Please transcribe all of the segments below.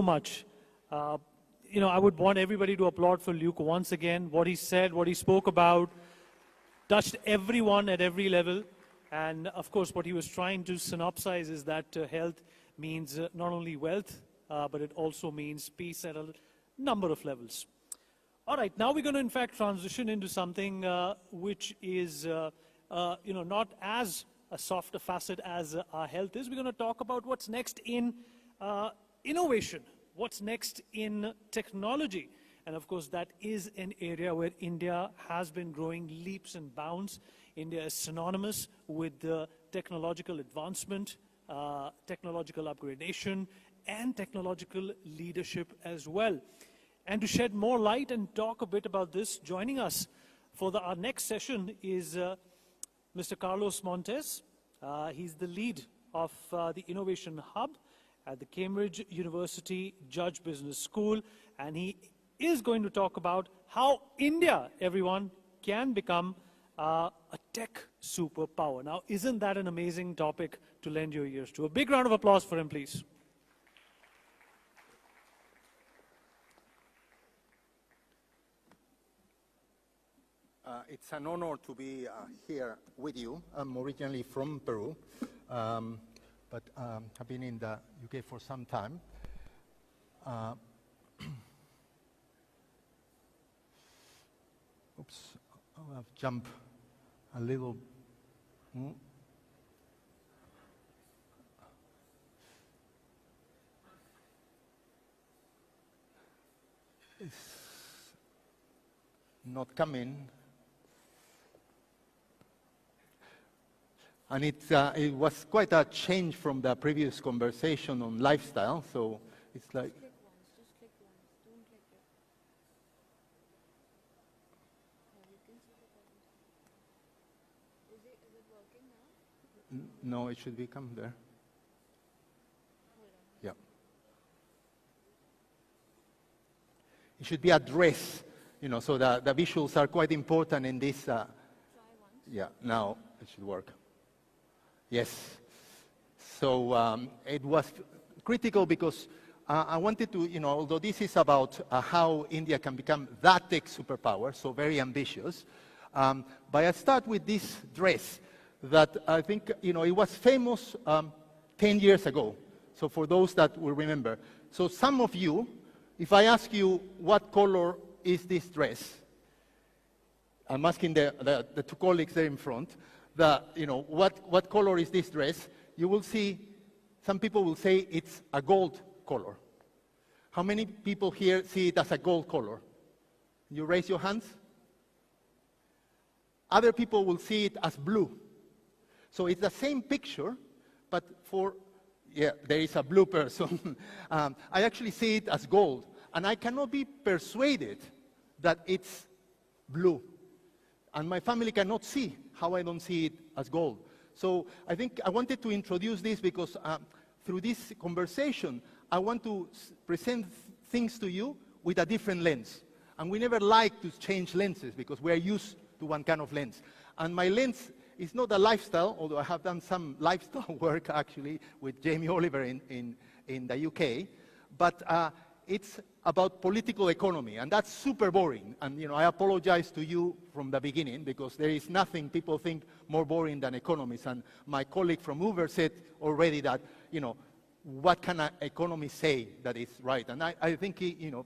much. I would want everybody to applaud for Luke once again. What he said, what he spoke about, touched everyone at every level. And of course, what he was trying to synopsize is that health means not only wealth, but it also means peace at a number of levels. All right, now we're going to in fact transition into something which is not as a softer facet as our health is. We're going to talk about what's next in innovation, what's next in technology. And of course, that is an area where India has been growing leaps and bounds. India is synonymous with technological advancement, technological upgradation, and technological leadership as well. And to shed more light and talk a bit about this, joining us for our next session is Mr. CarlosMontes. He's the lead of the Innovation Hub at the Cambridge University Judge Business School, and he is going to talk about how India, everyone, can become a tech superpower. Now, isn't that an amazing topic to lend your ears to? A big round of applause for him, please. It's an honor to be here with you. I'm originally from Peru, but I've been in the UK for some time. Oops, I've jumped a little. It's not coming. And it was quite a change from the previous conversation on lifestyle, so it's like... Just click once, don't click it. You can see the button. Is it working now? No, it should be come there. Hold on. Yeah. It should be addressed, so the visuals are quite important in this. Try once. Yeah, now it should work. Yes. So it was critical because I wanted to, although this is about how India can become that tech superpower, so very ambitious, but I start with this dress that I think, it was famous 10 years ago. So for those that will remember. So some of you, if I ask you what color is this dress, I'm asking the two colleagues there in front, what color is this dress? You will see, some people will say it's a gold color. How many people here see it as a gold color? You raise your hands. Other people will see it as blue. So it's the same picture, but there is a blue person. I actually see it as gold, and I cannot be persuaded that it's blue. And my family cannot see how I don't see it as gold. So I think I wanted to introduce this because through this conversation, I want to present things to you with a different lens. And we never like to change lenses because we are used to one kind of lens. And my lens is not a lifestyle, although I have done some lifestyle work actually with Jamie Oliver in the UK, but it's about political economy, and that's super boring. And I apologize to you from the beginning because there is nothing people think more boring than economists. And my colleague from Uber said already that, what can an economist say that is right? And I think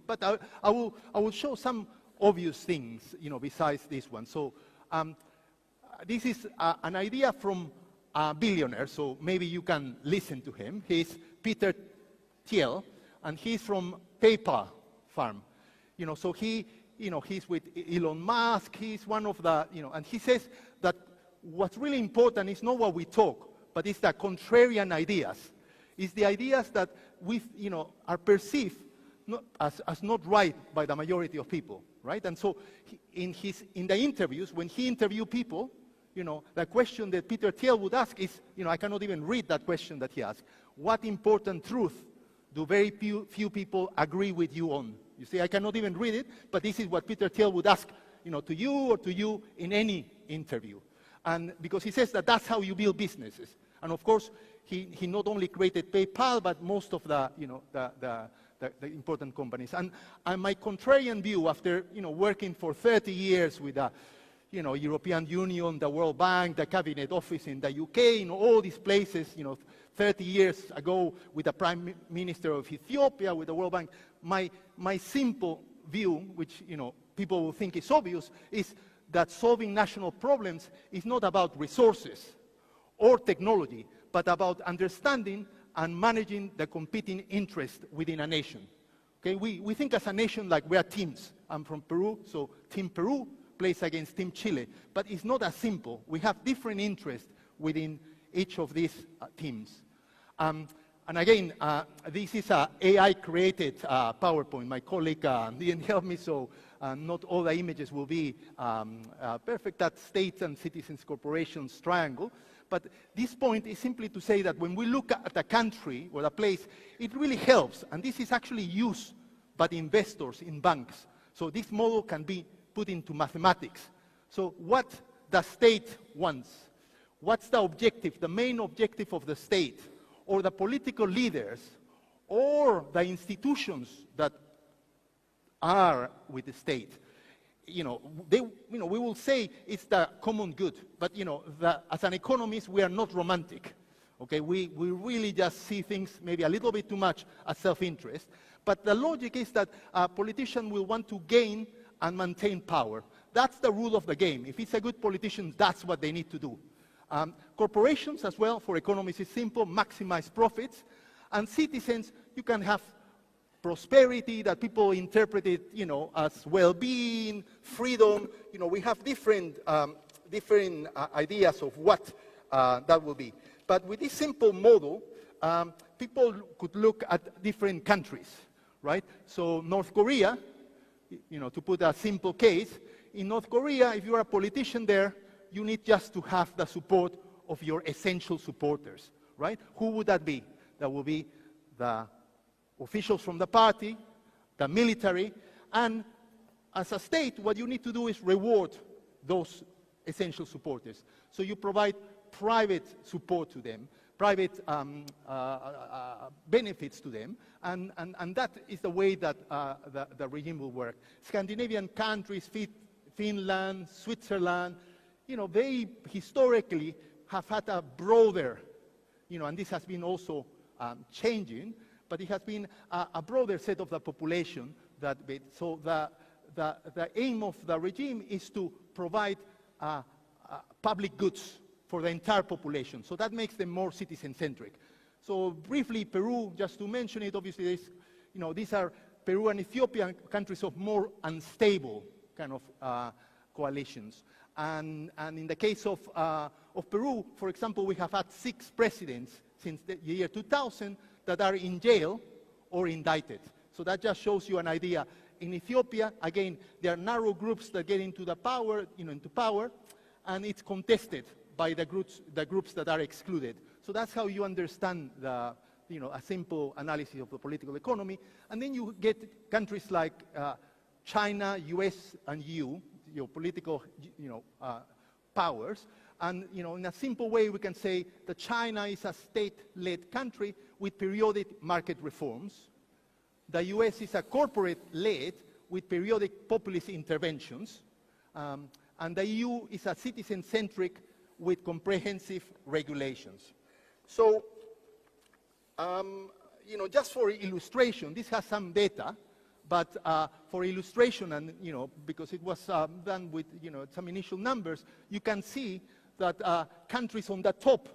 but I will show some obvious things, besides this one. So this is an idea from a billionaire, so maybe you can listen to him. He's Peter Thiel, and he's from PayPal farm. So he's with Elon Musk. He's one of the, and he says that what's really important is not what we talk, but it's the contrarian ideas. It's the ideas that we, are perceived not, as not right by the majority of people, right? And so in the interviews, when he interviewed people, the question that Peter Thiel would ask is, I cannot even read that question that he asked. What important truth do very few people agree with you on? You see, I cannot even read it, but this is what Peter Thiel would ask, to you or to you in any interview. And because he says that that's how you build businesses. And of course, he not only created PayPal, but most of the the important companies. And my contrarian view, after working for 30 years with the European Union, the World Bank, the Cabinet Office in the UK, all these places, 30 years ago with the Prime Minister of Ethiopia, with the World Bank, my simple view, which people will think is obvious, is that solving national problems is not about resources or technology, but about understanding and managing the competing interests within a nation. Okay, we think as a nation like we are teams. I'm from Peru, so Team Peru plays against Team Chile. But it's not as simple. We have different interests within each of these teams. And again, this is an AI-created PowerPoint. My colleague didn't help me, so not all the images will be perfect. That states and citizens corporations triangle. But this point is simply to say that when we look at a country or a place, it really helps. And this is actually used by the investors in banks. So this model can be put into mathematics. So what the state wants? What's the objective, the main objective of the state, or the political leaders, or the institutions that are with the state? We will say it's the common good, but as an economist, we are not romantic. Okay, we really just see things maybe a little bit too much as self-interest. But the logic is that a politician will want to gain and maintain power. That's the rule of the game. If it's a good politician, that's what they need to do. Corporations as well, for economists, is simple: maximize profits. And citizens, you can have prosperity that people interpret it, as well-being, freedom. We have different ideas of what that will be. But with this simple model, people could look at different countries, right? So North Korea, to put a simple case, in North Korea, if you are a politician there, you need just to have the support of your essential supporters, right? Who would that be? That will be the officials from the party, the military, and as a state, what you need to do is reward those essential supporters. So you provide private support to them, private benefits to them, and that is the way that the regime will work. Scandinavian countries, Finland, Switzerland, they historically have had a broader, and this has been also changing, but it has been a broader set of the population so the aim of the regime is to provide public goods for the entire population. So that makes them more citizen-centric. So briefly, Peru, just to mention it, obviously, these are Peru and Ethiopia, countries of more unstable kind of coalitions. And in the case of Peru, for example, we have had 6 presidents since the year 2000 that are in jail or indicted. So that just shows you an idea. In Ethiopia, again, there are narrow groups that get into the power, into power, and it's contested by the groups that are excluded. So that's how you understand a simple analysis of the political economy. And then you get countries like China, US, and EU, your political, powers. And, in a simple way, we can say that China is a state-led country with periodic market reforms. The US is a corporate-led with periodic populist interventions. And the EU is a citizen-centric with comprehensive regulations. So, just for illustration, this has some data, but for illustration, and because it was done with some initial numbers, you can see that countries on the top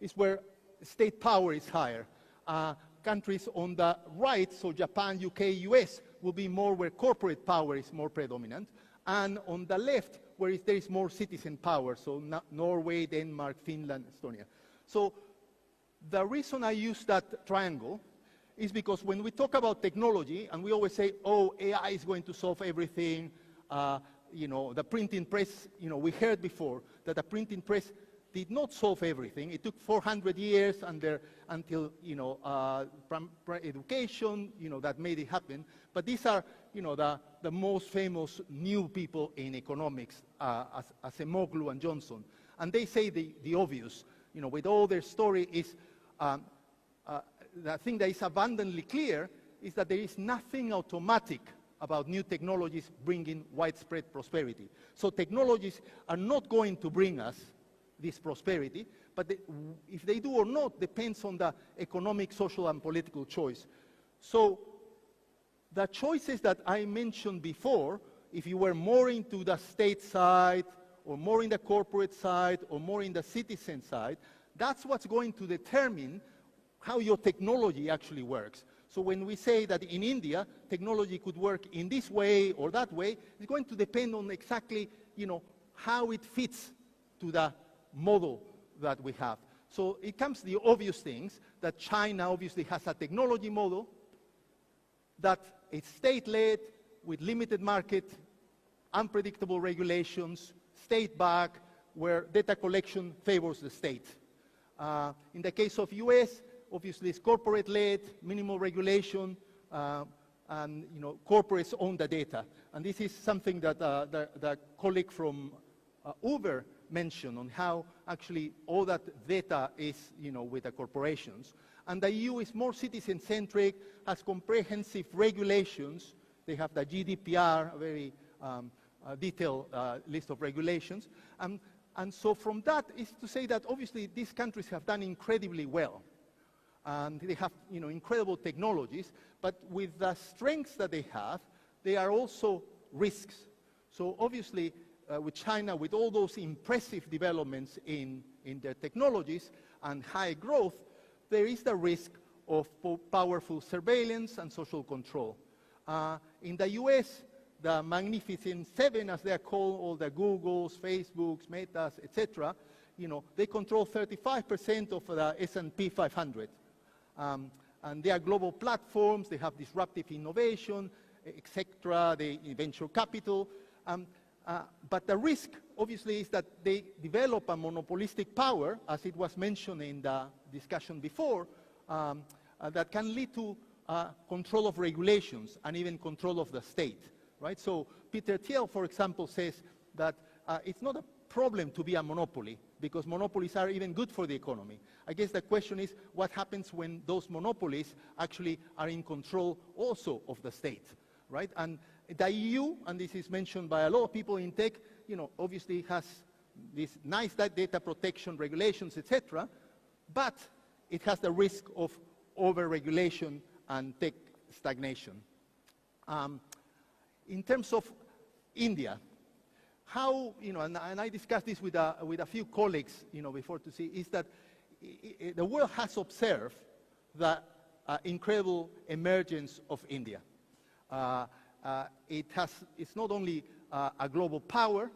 is where state power is higher. Countries on the right, so Japan, UK, US, will be more where corporate power is more predominant. And on the left, where there is more citizen power, so Norway, Denmark, Finland, Estonia. So the reason I use that triangle is because when we talk about technology, and we always say, oh, AI is going to solve everything, the printing press, we heard before that the printing press did not solve everything. It took 400 years until education, that made it happen. But these are, the most famous new people in economics, as Emoglu and Johnson. And they say the obvious, with all their story is, the thing that is abundantly clear is that there is nothing automatic about new technologies bringing widespread prosperity. So technologies are not going to bring us this prosperity, but if they do or not depends on the economic, social, and political choice. So the choices that I mentioned before, if you were more into the state side, or more in the corporate side, or more in the citizen side, that's what's going to determine how your technology actually works. So when we say that in India, technology could work in this way or that way, it's going to depend on exactly, how it fits to the model that we have. So it comes to the obvious things, that China obviously has a technology model that is state-led, with limited market, unpredictable regulations, state-backed, where data collection favors the state. In the case of US, obviously it's corporate-led, minimal regulation, and corporates own the data. And this is something that the colleague from Uber mentioned on how actually all that data is with the corporations. And the EU is more citizen-centric, has comprehensive regulations. They have the GDPR, a very detailed list of regulations. And so from that is to say that obviously these countries have done incredibly well. And they have incredible technologies, but with the strengths that they have, there are also risks. So obviously with China, with all those impressive developments in their technologies and high growth, there is the risk of powerful surveillance and social control. In the US, the Magnificent Seven, as they are called, all the Googles, Facebooks, Metas, etc., they control 35% of the S&P 500. And they are global platforms, they have disruptive innovation, etc., they venture capital. But the risk, obviously, is that they develop a monopolistic power, as it was mentioned in the discussion before, that can lead to control of regulations and even control of the state, right? So Peter Thiel, for example, says that it's not a problem to be a monopoly, because monopolies are even good for the economy. I guess the question is, what happens when those monopolies actually are in control also of the state, right? And the EU, and this is mentioned by a lot of people in tech, obviously has this nice data protection regulations, etc., but it has the risk of over-regulation and tech stagnation. In terms of India, how, and I discussed this with a few colleagues, before to see, is that the world has observed the incredible emergence of India. It's not only a global power,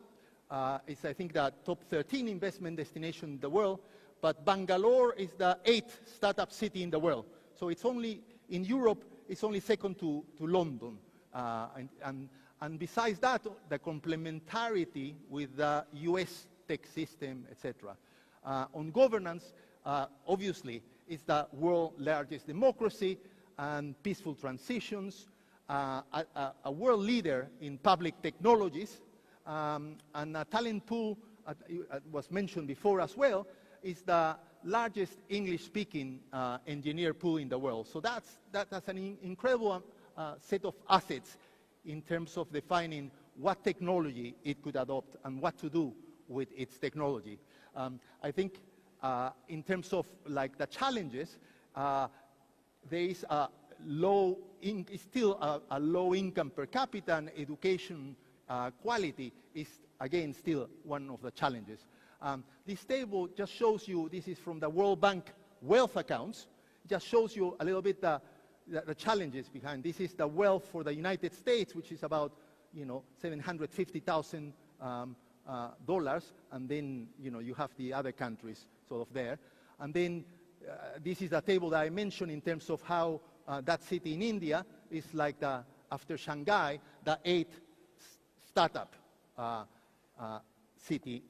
it's, I think, the top 13 investment destination in the world, but Bangalore is the 8th startup city in the world. So it's only, in Europe, it's only second to London. And besides that, the complementarity with the US tech system, etc. On governance, obviously, it's the world's largest democracy and peaceful transitions, a world leader in public technologies, and a talent pool, was mentioned before as well, is the largest English-speaking engineer pool in the world. So that's an incredible set of assets in terms of defining what technology it could adopt and what to do with its technology. I think in terms of the challenges, there is still a low income per capita, and education quality is, again, still one of the challenges. This table just shows you, this is from the World Bank wealth accounts, just shows you a little bit the challenges behind. This is the wealth for the United States, which is about, $750,000, and then, you have the other countries sort of there. And then this is a table that I mentioned in terms of how that city in India is like after Shanghai, the 8th startup city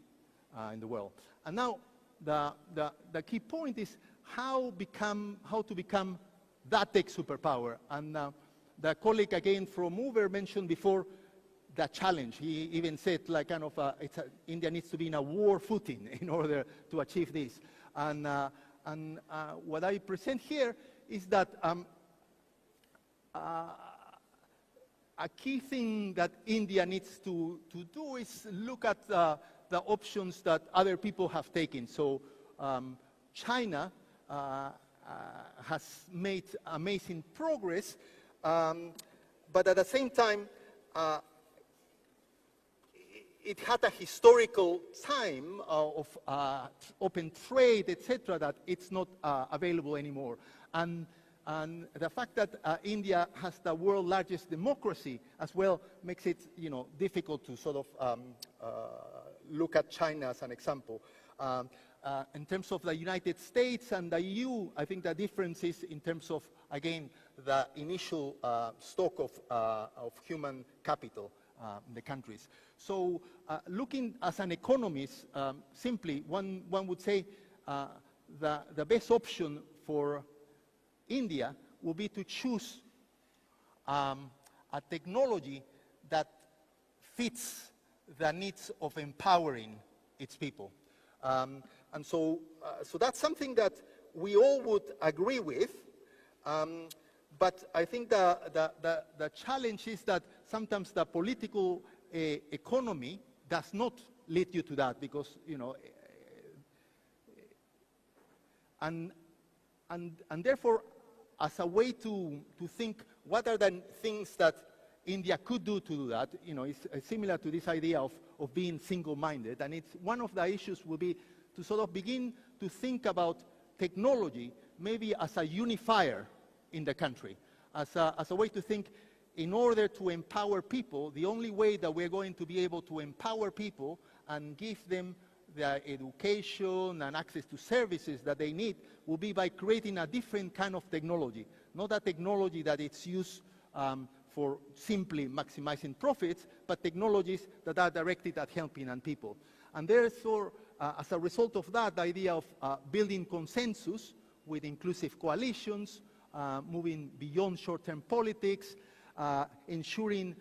in the world. And now the key point is how to become that tech superpower. And the colleague again from Uber mentioned before the challenge. He even said India needs to be in a war footing in order to achieve this. And what I present here is that a key thing that India needs to do is look at the options that other people have taken. So China has made amazing progress, but at the same time, it had a historical time of open trade, etc., that it's not available anymore. And the fact that India has the world's largest democracy as well makes it, difficult to sort of look at China as an example. In terms of the United States and the EU, I think the difference is in terms of, again, the initial stock of human capital in the countries. So looking as an economist, simply, one would say the best option for India will be to choose a technology that fits the needs of empowering its people. And so that's something that we all would agree with, but I think the challenge is that sometimes the political economy does not lead you to that, because, and therefore, as a way to think what are the things that India could do to do that, it's similar to this idea of being single-minded, and it's one of the issues will be to sort of begin to think about technology maybe as a unifier in the country, as a way to think, in order to empower people, the only way that we're going to be able to empower people and give them the education and access to services that they need will be by creating a different kind of technology, not a technology that it's used for simply maximizing profits, but technologies that are directed at helping and people. And therefore, as a result of that, the idea of building consensus with inclusive coalitions, moving beyond short-term politics, ensuring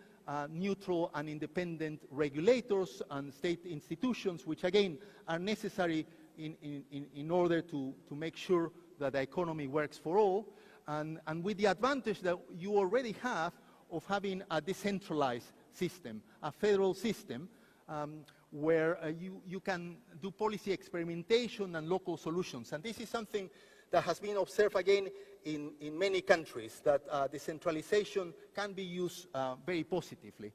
neutral and independent regulators and state institutions, which again are necessary in order to make sure that the economy works for all, and with the advantage that you already have of having a decentralized system, a federal system, where you can do policy experimentation and local solutions. And this is something that has been observed again in many countries, that decentralization can be used very positively.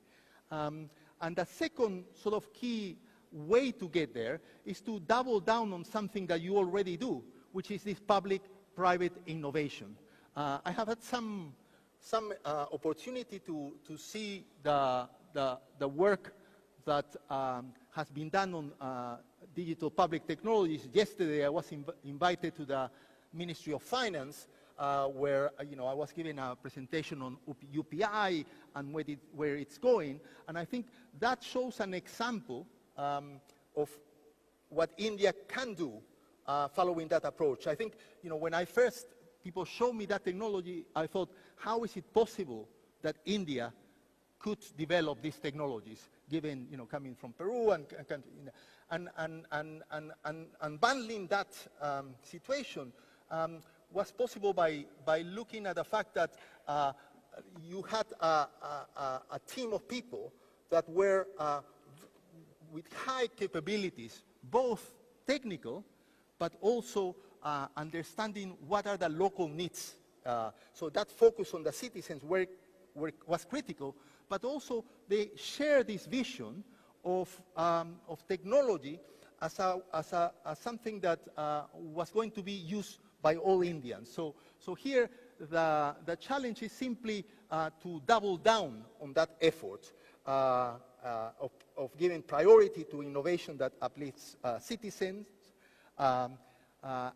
And the second sort of key way to get there is to double down on something that you already do, which is this public-private innovation. I have had some opportunity to see the work that has been done on digital public technologies. Yesterday, I was invited to the Ministry of Finance, where I was giving a presentation on UPI and where it's going, and I think that shows an example of what India can do following that approach. I think when people showed me that technology, I thought, how is it possible that India could develop these technologies, given coming from Peru and bundling that situation was possible by looking at the fact that you had a team of people that were with high capabilities, both technical, but also understanding what are the local needs. So that focus on the citizens was critical, but also they share this vision of technology as something that was going to be used by all Indians. So here the challenge is simply to double down on that effort of giving priority to innovation that uplifts citizens,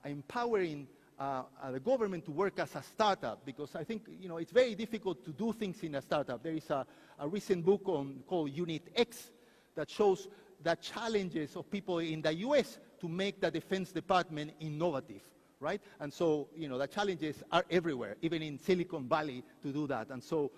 empowering the government to work as a startup, because I think it's very difficult to do things in a startup. There is a recent book called Unit X that shows the challenges of people in the US to make the Defense Department innovative, right? And so the challenges are everywhere, even in Silicon Valley, to do that. And so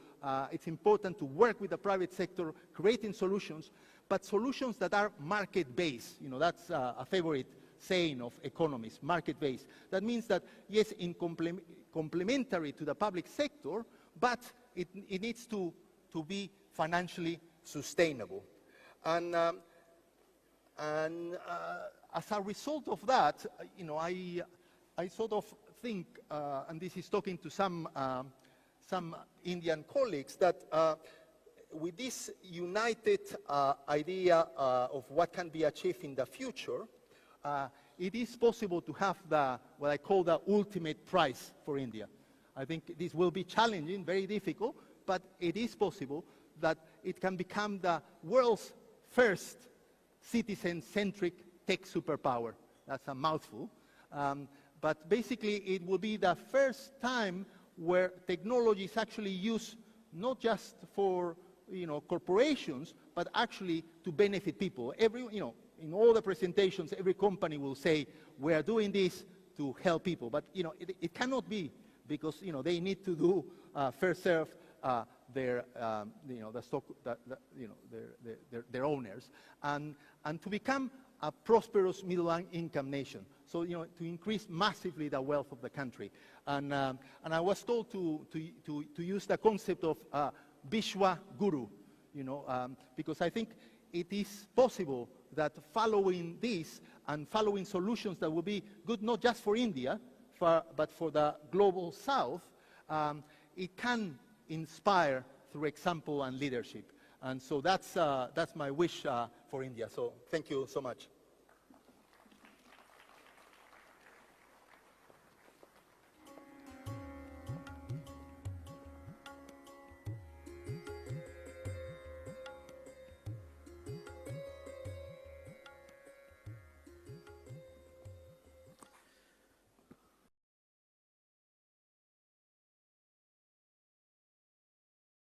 it's important to work with the private sector, creating solutions, but solutions that are market-based. That's a favorite saying of economists, market-based. That means that, yes, in complementary to the public sector, but it needs to be financially sustainable. And as a result of that, I sort of think, and this is talking to some Indian colleagues, that with this united idea of what can be achieved in the future, it is possible to have what I call the ultimate prize for India. I think this will be challenging, very difficult, but it is possible that it can become the world's first citizen-centric tech superpower. That's a mouthful. But basically, it will be the first time where technology is actually used not just for corporations, but actually to benefit people. In all the presentations, every company will say, we are doing this to help people. But it cannot be, because they need to do first serve their the stock, their owners, and to become a prosperous middle-income nation. So to increase massively the wealth of the country. And I was told to use the concept of Vishwa Guru, because I think it is possible that following this and following solutions that will be good not just for India, but for the global South, it can inspire through example and leadership. And so that's my wish for India. So thank you so much.